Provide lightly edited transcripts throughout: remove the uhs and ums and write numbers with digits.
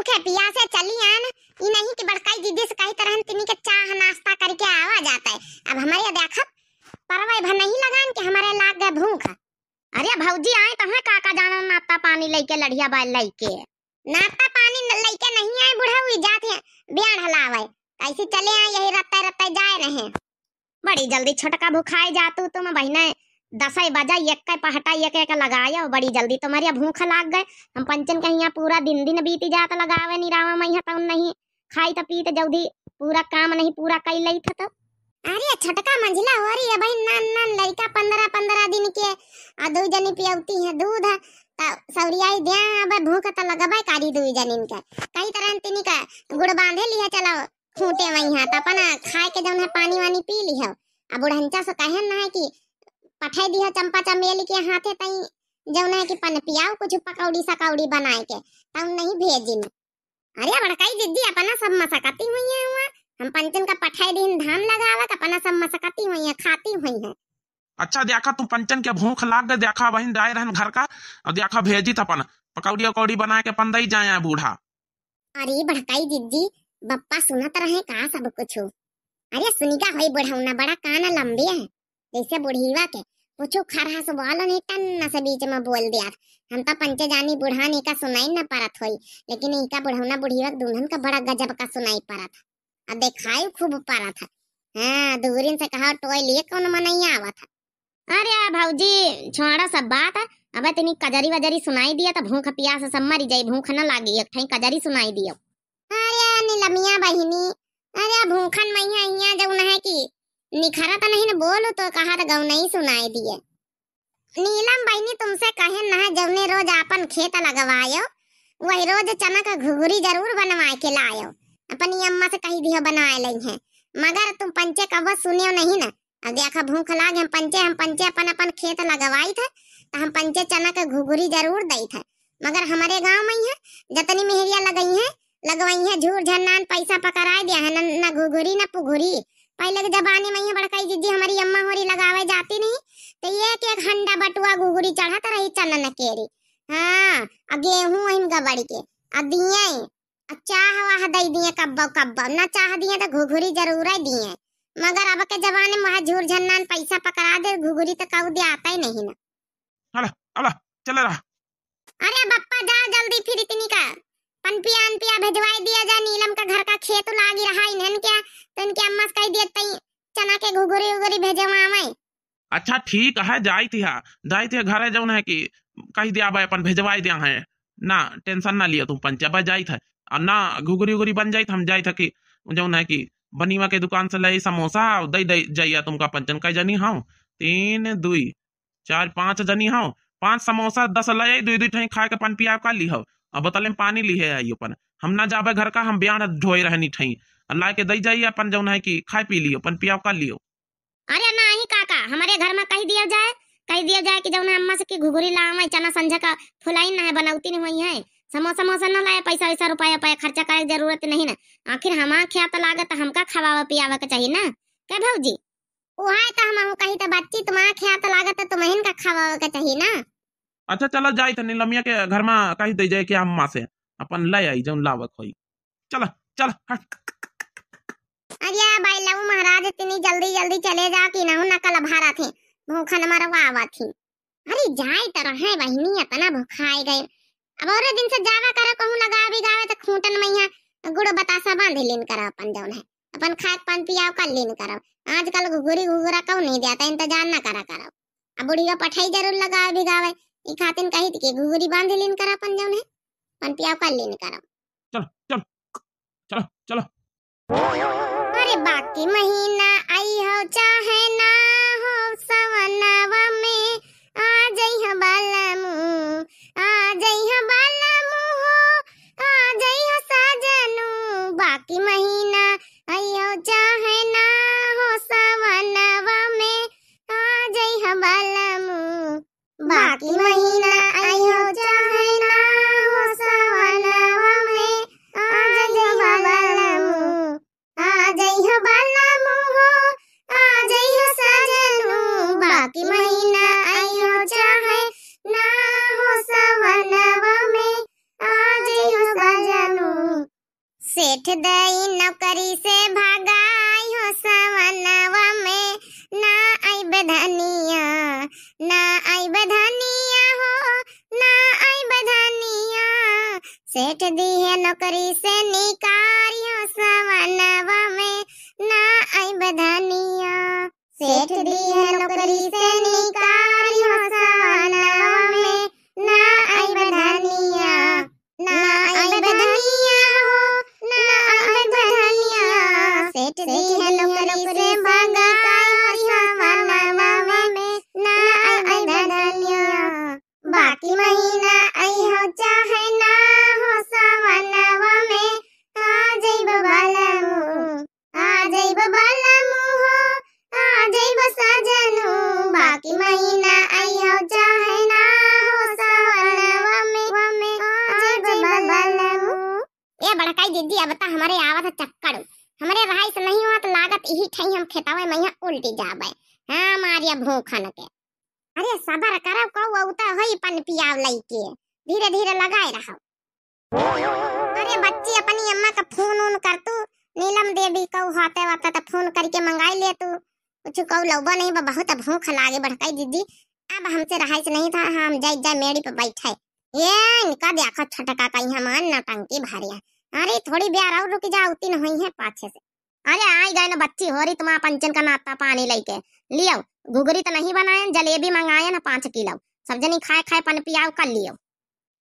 भूख है पियास है चली आन। ये नहीं कि बड़काई दीदी से कही तरह तिनी के चाह नाश्ता करके आवा जाता है। अब हमारे यहाँ देखा परवाई भर नहीं लगान कि हमारे लाग गए भूख। अरे भौजी आए कहाँ काका जाना नाश्ता पानी लेके लड़िया बाल लेके नाश्ता पानी लेके नहीं आए बुढ़ा हुई जाते हैं ब्याह हलावे कैसे चले आए यही रत्ते रत्ते जाए रहे। बड़ी जल्दी छोटका भूखाए जातू तुम बहने 10 बजा एक पहटा एक लगाया बड़ी जल्दी तुम्हारी भूख लाग गए। हम पंचन कहीं यहाँ पूरा दिन दिन बीती जाता लगावे निरावा मैं तो नहीं खाई तो पीते जल्दी पूरा काम नहीं पूरा कई लई था। तो अरे छोटका मंझला हो रही है भाई नान नान लड़का 15 दिन के आ 2 जनी पियौती है दूध सौरियाई दे अब भूख तो लगबे कारी 2 जनीन के कई तरह तिनी का गुड़ बांधे लिया चलो खूंटे वही है तो अपन खाए के जौन है पानी वानी पी ली है। अब बुढ़ंचा से कहे ना है कि पठाई दी है चंपा चमेली के हाथे तई जौन है कि पन पियाओ कुछ पकौड़ी सकौड़ी बनाए के तब नहीं भेजिन। अरे बड़काई दीदी अपना सब मसकती हुई है हुआ हम पंचन का पठाई दिन धान लगावा अपना सब मसकती हुई है खाती हुई है। अच्छा देखा तुम पंचन के भूख लाग गए देखा बहन राय रहन घर का और देखा भेजी था अपन पकौड़ी उकौड़ी बना के पंदई जाए बूढ़ा। अरे बड़काई दीदी बप्पा सुनत रहे का सब कुछ। अरे सुनिका होई बुढ़ौना बड़ा कान लंबे है जैसे बुढ़ीवा के पूछो खरहा से बोलो नहीं टन्ना से बीच में बोल दिया। हम तो पंचे जानी बुढ़ानी का सुनाई न परत होई लेकिन इनका बुढ़ौना बुढ़ीवा दुल्हन का बड़ा गजब का सुनाई परत अब देखाई खूब परत है। हाँ दूरिन से कहा टोय लिए कौन मनैया आवत है। अरे भौजी छोड़ा सब बात है अब इतनी कजरी वजरी सुनाई दिया तो भूख पियास सब मरी जाई भूख न लागी एक ठई कजरी सुनाई दियो। अरे नीलमिया बहिनी अरे भूखन मैया यहाँ जौन है कि निखरा तो नहीं न बोलो तो कहा तो गौ नहीं सुनाई दिए। नीलम बहिनी तुमसे कहे ना जौने रोज अपन खेत लगवायो वही रोज चना का घुघरी जरूर बनवा के लायो अपनी अम्मा से कही दियो बनवा ली है मगर तुम पंचे कब सुनियो नहीं ना। अब देखा भूख लाग हम पंचे अपन खेत लगवाई थे तो हम पंचे चना का घुघरी जरूर दई थे मगर हमारे गांव में है जतनी मेहरिया लगवाई है झूर झन्नान पैसा पकड़ाई दिया है न घुघरी न पुघुरी। पहले के जमाने में बड़काई दीदी हमारी अम्मा होरी लगावे जाती नहीं तो एक हंडा बटुआ घुघुरी चढ़त रही चना न केरी। हाँ गेहूं हिम गबड़ी के दिए चाह वाह दई दिए कब्बो न चाह दिए तो घुघुरी जरूर दिए मगर अब के जमाने में झूर झन्नान पैसा पकड़ा दे घुघुरी तो कऊ दे आता ही नहीं ना। अला चल रहा। अरे बप्पा जा जल्दी फिर इतनी का पनपिया भेजवाई दिया जा नीलम का घर का खेत लागी रहा इन्हन क्या तो इनके अम्मा से कह दिया तई चना के घुघुरी उगुरी भेजवावे। अच्छा ठीक है जाई थी घर जौन है कि कही दिया भाई अपन भेजवाई दिया है ना टेंशन ना लियो तुम पंचा जाई था और ना घुघुरी उगुरी बन जाई था हम जाई था कि जौन है कि बनीवा के दुकान से ले समोसा दई जाइया तुमका पंचन कई जनी हाँ 3 2 4 5 जनी हाँ 5 समोसा 10 ले 2 ठई खा के पन पिया का ली हो अब बोतल में पानी ली है आई अपन हम ना जाबे घर का हम बयान ढोए रहनी ठई अल्लाह के दई जाइए अपन जौन है कि खाए पी लियो पन पिया का लियो। अरे नहीं काका हमारे घर में कह दिया जाए कि जौन अम्मा से की घुघुरी लावे चना संझा का फुलाई ना है बनौती नहीं हुई है समोसा न लाए पैसा रुपया खर्चा करे जरूरत नहीं ना आखिर हमारा ख्यात लागत हमका खवावा पियावा के चाहिए ना क्या भौजी ओहा तो हम कही तो बच्ची तुम्हारा ख्यात लागत तुम्हें का खवावा के चाहिए ना। अच्छा चलो जाई था नीलमिया के घर में कही दे जाए कि अम्मा से अपन ले आई जौन लावक होई चल हट। अरे भाई लव महाराज इतनी जल्दी चले जा कि ना नकल भारा थे भूखन मरवा थी। अरे जाए तरह है बहिनी इतना भूखाए गए अब और दिन से जावा करे कहूं लगावे गावे तो खूंटन मैया गुड़ बतासा बांध लेन कर अपन जौन है अपन खात पान पियाव कर लेन कर आजकल घुघुरी घुघुरा क्यों नहीं देता इंतजार ना करा करो अब बुढ़िया पठाई जरूर लगावे भिगावे ई खातिन कही थी कि घुघुरी बांध लेन कर अपन जौन है पान पियाव कर लेन करो। चलो अरे बाकी महीना आई हो चाहे ना हो सवनवा में आ जई ह बालमू हो आ जई ह साजनू बाकी महीना आई हो चाहे ना हो सवनवा में आ जई ह बालमू बाकी महीना आई हो चाहे ना हो सवनवा में आ जई ह बालमू आ जई ह बालमू हो आ जई ह दई नौकरी से भगाई हो सवनवा में, ना आई बधनिया, ना आई बधनिया हो, ना आई बधनिया। सेठ दी है नौकरी से निकारी हो सवनवा में, ना आई बधनिया। सेठ दी है नौकरी से निकारी हो सवनवा में, ना आई बधनिया, ना आई बधनिया हो, ना आई बधनिया। सेठ दी है नौकरी से भगाई हो सवनवा में, ना आई बधनिया। बाकी महीना आई हो चाहे ना हो सवनवा में, आ जइब बालमू, आ जइब बालमू हो, आ जइब सजनू। बाकी महीना आई हो चाहे ना हो सवनवा में, आ जइब बालमू। ए बड़काई दीदी अब त हमारे आवत चक्कर, हमारे रहाई से नहीं हुआ तो लागत यही ठई हम खेतावे मैया उल्टी जाबे। हां मारिया भूखन के। अरे सबर करो कौ उता होई पन पियाव लईके, धीरे धीरे लगाए रहो। अरे बच्ची अपनी अम्मा का फोन ऑन कर तू, नीलम देवी कौ हाथे वाता त फोन करके मंगाई ले तू। कुछ कौ लौबा नहीं बा, बहुत भूख लागे बड़काई दीदी। अब हमसे रहाई से नहीं था, हम जाई जा मेड़ी पे बैठे। ये इनका देखो छटका कहीं हम नौटंकी भारिया। अरे थोड़ी देर और रुक जा, उती न हुई है पाछे से। अरे आई गए ना बच्ची हो रही, तुम पंचन का नाश्ता पानी लेके लियो। घुघरी तो नहीं बनाए, जलेबी मंगाए ना 5 किलो, सब जनी खाए खाए पन पियाव कर लियो।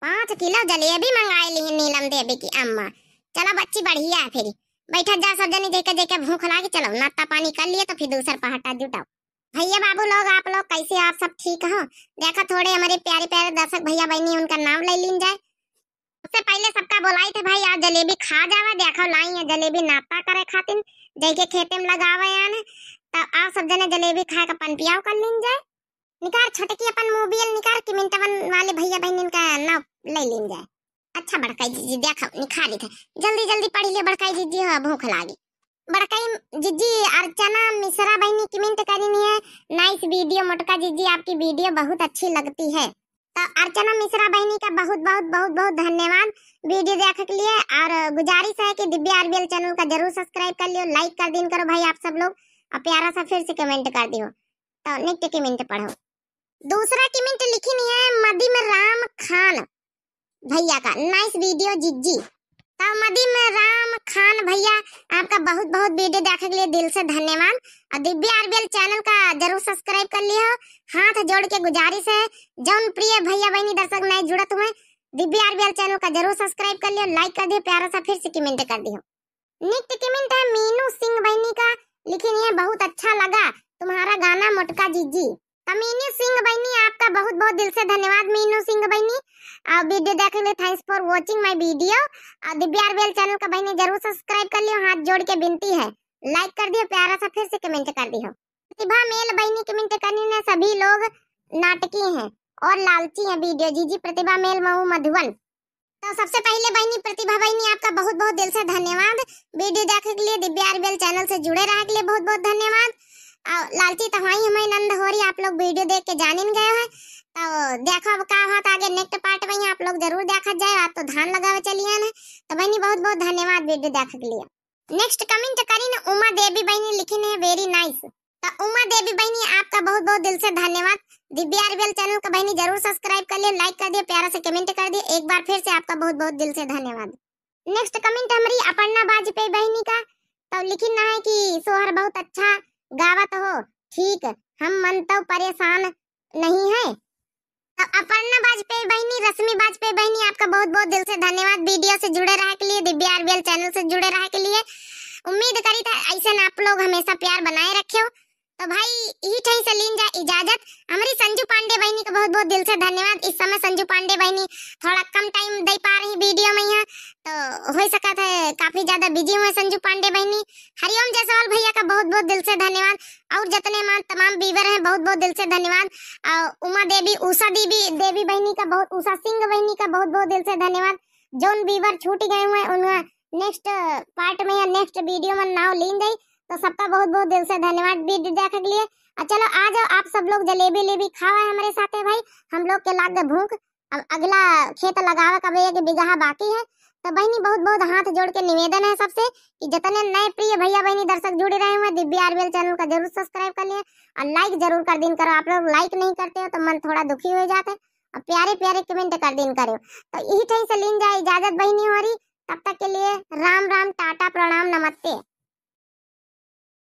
5 किलो जलेबी मंगाए ली नीलम देवी की अम्मा। चला बच्ची बढ़िया है, फिर बैठा जा सब जनी, जेके जेके भूख लागी चलो नाश्ता पानी कर लिए तो फिर दूसर पहाटा जुटाओ। भैया बाबू लोग आप लोग कैसे, आप सब ठीक हो? देखा थोड़े हमारे प्यारे प्यारे दर्शक भैया बहनी उनका नाम ले लीन जाए। उससे पहले सबका बोलाई थे भाई आज जलेबी खा जावा, देखो लाई है जलेबी नाश्ता करे खातिर, जैके खेते में लगावे आने तब आप सब जने जलेबी खाए का पन पियाव कर लीन जाए। निकार छटकी अपन मोबाइल निकार के मिनटवन वाले भैया बहन का नाम ले लीन जाए। अच्छा बड़काई जीजी देखो निखारी थे, जल्दी जल्दी पढ़ी ले बड़काई जीजी, हो भूख लागी। बड़काई जीजी अर्चना मिश्रा बहनी कमेंट करी है, नाइस वीडियो मोटका जीजी, आपकी वीडियो बहुत अच्छी लगती है। तो अर्चना मिश्रा बहनी का बहुत बहुत बहुत बहुत धन्यवाद वीडियो देखने के लिए। और गुजारिश है कि दिव्या आरबीएल चैनल का जरूर सब्सक्राइब कर लियो, लाइक कर दिन करो भाई आप सब लोग, और प्यारा सा फिर से कमेंट कर दियो। तो नेक्स्ट कमेंट पढ़ो। दूसरा कमेंट लिखी नहीं है मदीम राम खान भैया का, नाइस वीडियो जीजी। तो मदीम राम खान भैया आपका बहुत बहुत वीडियो देखने के लिए दिल से धन्यवाद। और दिव्या आरबीएल चैनल का जरूर सब्सक्राइब कर लियो। हाथ जोड़ के गुजारिश है, जौन प्रिय भैया बहनी दर्शक नए जुड़त हुए दिव्या आरबीएल चैनल का जरूर सब्सक्राइब कर लियो, लाइक कर दियो, प्यारा सा फिर से कमेंट कर दियो। नेक्स्ट कमेंट है मीनू सिंह बहनी का, लिखी है बहुत अच्छा लगा तुम्हारा गाना मोटका जीजी। मीनू सिंह बहनी आपका बहुत बहुत दिल से धन्यवाद मीनू सिंह बहनी, वीडियो देखने के लिए thanks for watching my video. Divya RBL channel का बहनी जरूर सब्सक्राइब कर लियो, हाथ जोड़ के विनती है, लाइक कर दियो, प्यारा सा फिर से कमेंट कर दियो। प्रतिभा मेल बहनी कमेंट करनी ने, सभी लोग नाटकी हैं और लालची हैं वीडियो जीजी। प्रतिभा मेल मऊ मधुबन। तो सबसे पहले बहनी प्रतिभा बहनी आपका बहुत बहुत दिल से धन्यवाद, वीडियो देखने के लिए, दिव्या आरबीएल चैनल से जुड़े रहने के लिए बहुत बहुत धन्यवाद। लालची तो वही हमें नंद हो रही, आप लोग वीडियो देख के जान इन गए हैं। तो देखो अब क्या होता आगे नेक्स्ट पार्ट में आप लोग जरूर देखा जाए, आप तो धान लगावे चलिए ना। तो बहनी बहुत बहुत धन्यवाद वीडियो देखने के लिए। नेक्स्ट कमेंट करी ना उमा देवी बहनी, लिखी है वेरी नाइस। तो उमा देवी बहनी आपका बहुत बहुत दिल से धन्यवाद। दिव्या आरबीएल चैनल का बहनी जरूर सब्सक्राइब कर लियो, लाइक कर दियो, प्यारा से कमेंट कर दियो, एक बार फिर से आपका बहुत बहुत दिल से धन्यवाद। नेक्स्ट कमेंट हमारी अपर्णा बाजपेयी बहनी का, तो लिखी ना है कि सोहर बहुत अच्छा गावत हो, ठीक हम मन तो परेशान नहीं है। तो अपर्णा बाजपेयी बहनी, रश्मि बाजपेयी बहनी आपका बहुत बहुत दिल से धन्यवाद वीडियो से जुड़े रहे के लिए, दिव्या आरबीएल चैनल से जुड़े रहे के लिए। उम्मीद करी था ऐसे आप लोग हमेशा प्यार बनाए रखे। तो भाई यही ठही से लीन जा इजाजत। हमारी संजू पांडे बहनी का बहुत बहुत दिल से धन्यवाद। इस समय संजू पांडे बहनी थोड़ा कम टाइम दे पा रही वीडियो में, यहाँ तो हो सका था काफी ज्यादा बिजी हुए संजू पांडे बहनी। हरिओम जायसवाल भैया का बहुत बहुत दिल से धन्यवाद, और जितने तमाम बीवर हैं बहुत बहुत दिल से धन्यवाद। उमा देवी, उषा देवी बहनी का बहुत, उषा सिंह बहनी का बहुत बहुत दिल से धन्यवाद। जोन बीवर छूट गए हुए उनका नेक्स्ट पार्ट में या नेक्स्ट वीडियो में नाव लीन गई, तो सबका बहुत बहुत दिल से धन्यवाद वीडियो देखने के लिए। चलो आ जाओ आप सब लोग जलेबी लेबी खावा है हमारे साथ है भाई, हम लोग के लाग भूख। अब अगला खेत लगावे का 1 बीघा बाकी है, तो बहनी बहुत बहुत हाथ जोड़ के निवेदन है सबसे कि जितने नए प्रिय भैया बहनी दर्शक जुड़े रहे हुए दिव्या आरबीएल चैनल का जरूर सब्सक्राइब कर लिए और लाइक जरूर कर दिन करो। आप लोग लाइक नहीं करते हो तो मन थोड़ा दुखी हो जाता है और प्यारे प्यारे कमेंट कर दिन करो। तो यही टाइम से लीन जाए इजाजत बहनी हो रही, तब तक के लिए राम राम टाटा प्रणाम नमस्ते।